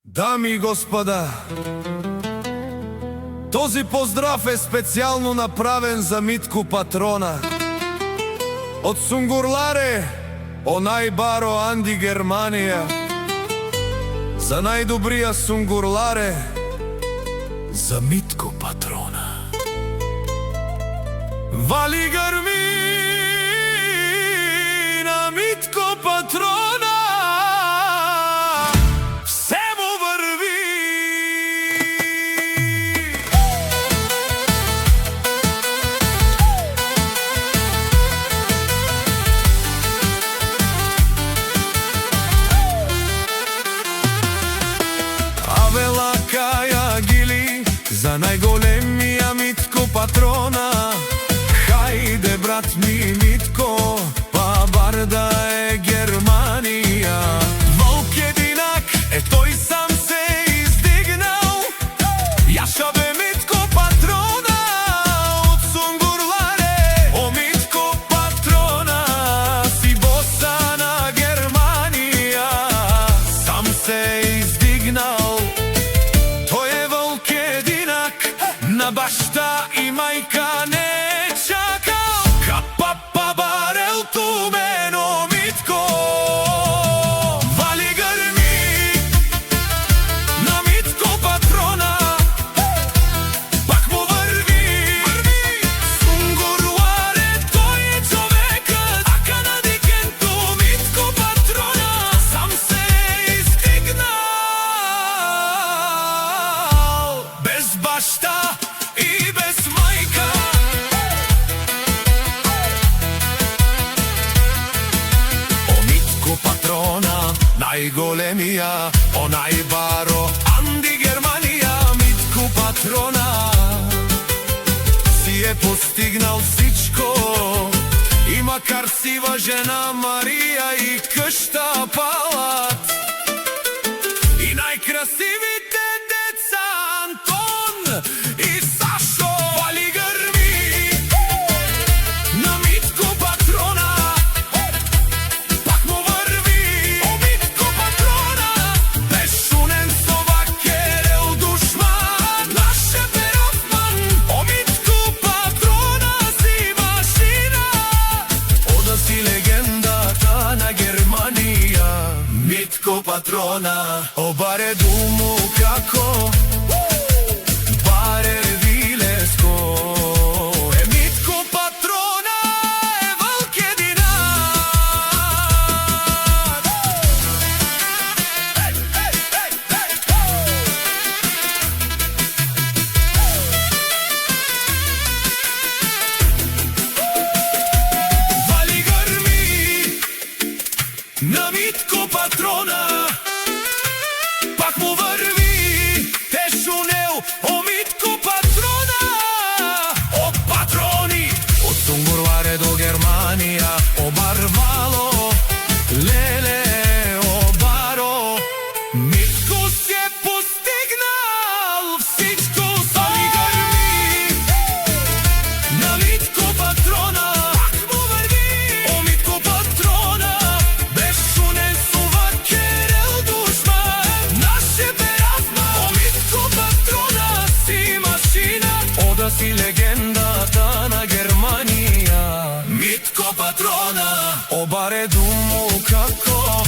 Дами и господа, този поздрав е специјално направен за Митко Патрона. Од Сунгурларе, онај баро Анди Германија. За најдобрија Сунгурларе, за Митко Патрона. Вали грми на Митко Патрона. За најголемија Митко Патрона. Хајде брат ми Митко, па бар да е Германија. Волк единак, тој сам се издигнал. Јаша бе Митко Патрона од Сунгурларе. О Митко Патрона, си боса на Германија. Сам се издигнал. На башта и мајка не чакал. Капа барел тумено Митко. Вали грми на Митко Патрона. Пак му врви Сунгурларе, тој е човекот. Ака на дикенту Митко Патрона. Сам се издигнал. Без башта и без мајка. О Митко Патрона, најголемија, онај баро Анди Германија. Митко Патрона си е постигнал всичко. И макар сива жена Марија и кшта палат, и најкрасивите деца Антон и Сашо. Вали грми на Митко Патрона. Пак му врви о Митко Патрона. Бешунен со вакерел душман, наше перофман. О Митко Патрона си машина. Ода си легендата на Германија. Митко Патрона, о баре думу како баре вилеско. Е Митко Патрона е волк единак. Вали грми на Митко Патрона. Пак му врви тешунел о Митко Патрона. О патрони од Сунгурларе до Германија. О барвало, леле, о баро. Митко се постигнал всичко. Вали грми на Митко Патрона. Пак му врви о Митко Патрона. Бешунен со вакерел душман, наше перофман. О Митко Патрона си машина. Ода си легендата на Германија. Митко Патрона, о баре думу како